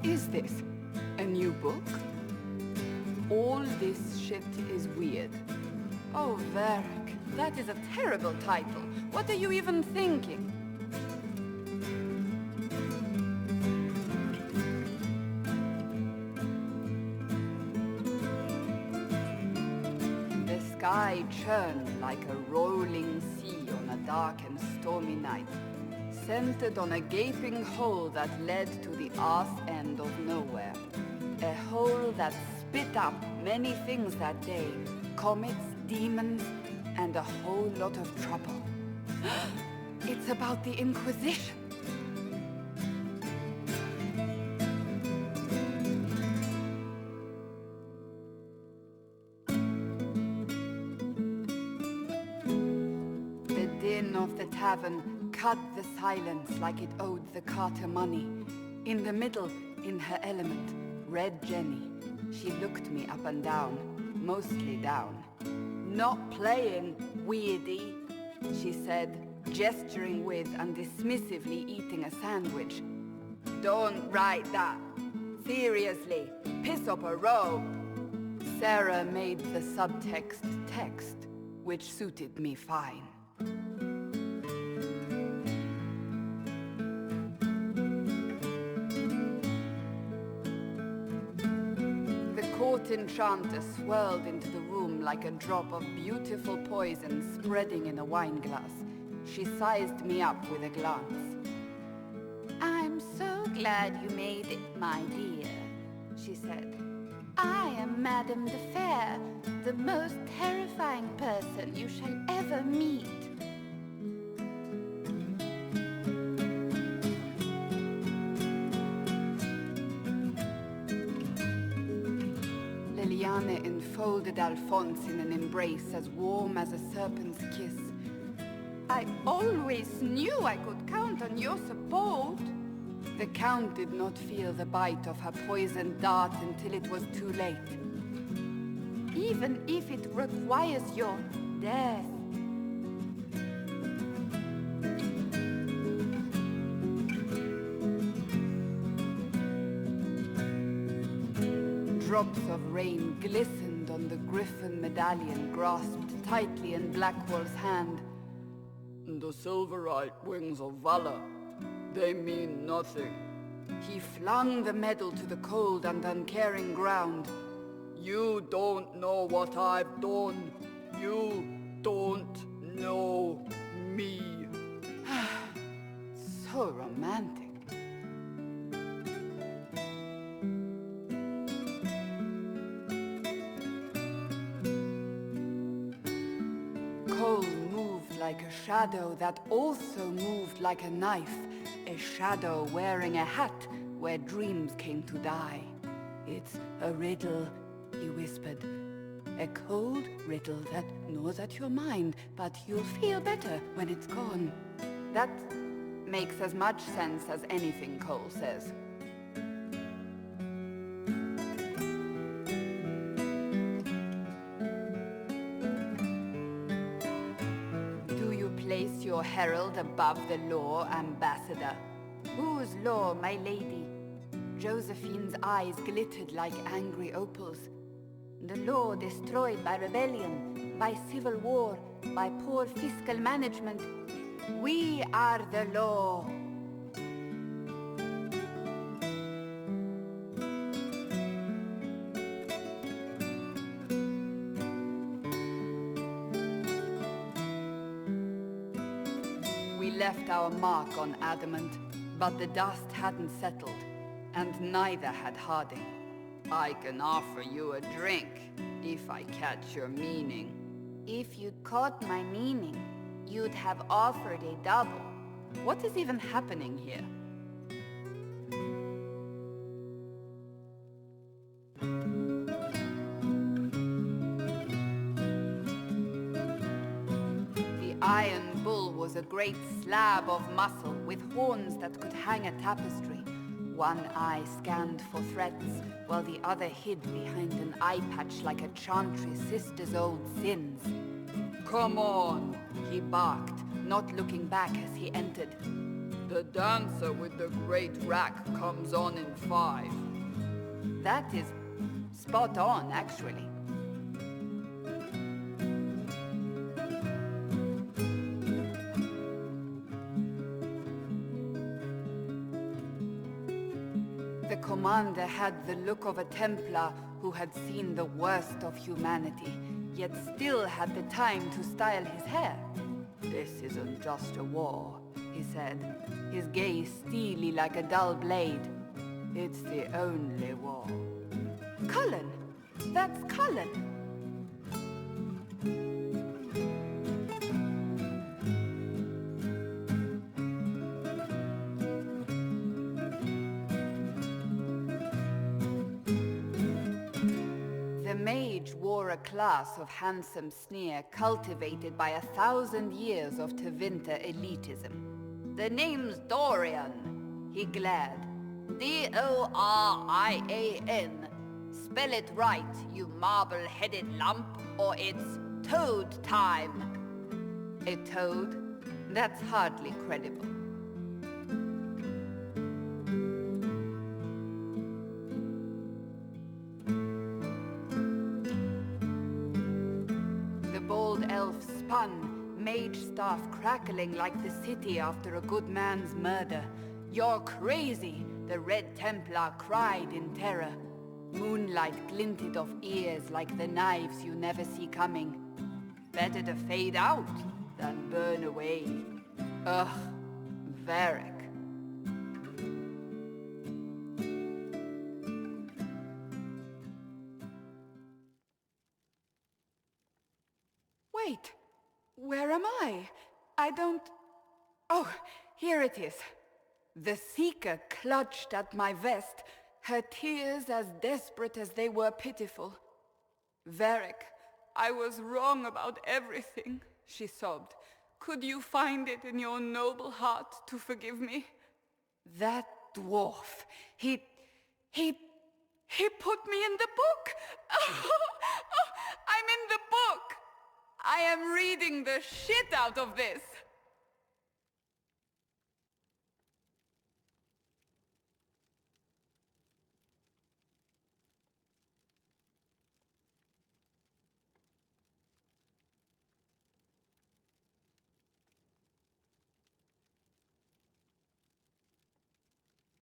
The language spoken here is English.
is this? A new book? All this shit is weird. Oh, Varric, that is a terrible title. What are you even thinking? The sky churned like a rolling sea on a dark and stormy night, centered on a gaping hole that led to the arse end of nowhere. A hole that spit up many things that day. Comets, demons, and a whole lot of trouble. It's about the Inquisition. The din of the tavern cut the silence like it owed the carter money. In the middle, in her element, Red Jenny. She looked me up and down, mostly down. Not playing, weirdy, she said, gesturing with and dismissively eating a sandwich. Don't write that. Seriously, piss up a row. Sarah made the subtext text, which suited me fine. Court enchanter swirled into the room like a drop of beautiful poison spreading in a wineglass. She sized me up with a glance. I'm so glad you made it, my dear, she said. I am Madame de Fair, the most terrifying person you shall ever meet. Liliane enfolded Alphonse in an embrace as warm as a serpent's kiss. I always knew I could count on your support. The Count did not feel the bite of her poisoned dart until it was too late. Even if it requires your death. Drops of rain glistened on the griffin medallion grasped tightly in Blackwall's hand. The silverite wings of valor, they mean nothing. He flung the medal to the cold and uncaring ground. You don't know what I've done. You don't know me. So romantic. Cole moved like a shadow that also moved like a knife. A shadow wearing a hat where dreams came to die. It's a riddle, he whispered. A cold riddle that gnaws at your mind, but you'll feel better when it's gone. That makes as much sense as anything Cole says. Do you place your herald above the law, Ambassador? Whose law, my lady? Josephine's eyes glittered like angry opals. The law destroyed by rebellion, by civil war, by poor fiscal management. We are the law. We left our mark on adamant, but the dust hadn't settled, and neither had Harding. I can offer you a drink, if I catch your meaning. If you'd caught my meaning, you'd have offered a double. What is even happening here? The Iron Bull was a great slab of muscle with horns that could hang a tapestry. One eye scanned for threats, while the other hid behind an eye patch like a chantry sister's old sins. Come on, he barked, not looking back as he entered. The dancer with the great rack comes on in 5. That is spot on, actually. The commander had the look of a Templar who had seen the worst of humanity, yet still had the time to style his hair. "This isn't just a war," he said, his gaze steely like a dull blade. "It's the only war." Cullen! That's Cullen! The mage wore a class of handsome sneer cultivated by 1,000 years of Tevinter elitism. "The name's Dorian," he glared. D-O-R-I-A-N. Spell it right, you marble-headed lump, or it's toad time. A toad? That's hardly credible. The bold elf spun, mage staff crackling like the city after a good man's murder. "You're crazy!" the Red Templar cried in terror. Moonlight glinted off ears like the knives you never see coming. Better to fade out than burn away. Ugh, Varric. Wait, where am I? I don't... Oh, here it is. The Seeker clutched at my vest, her tears as desperate as they were pitiful. "Varric, I was wrong about everything," she sobbed. "Could you find it in your noble heart to forgive me?" That dwarf, he put me in the book! I'm in the book! I am reading the shit out of this!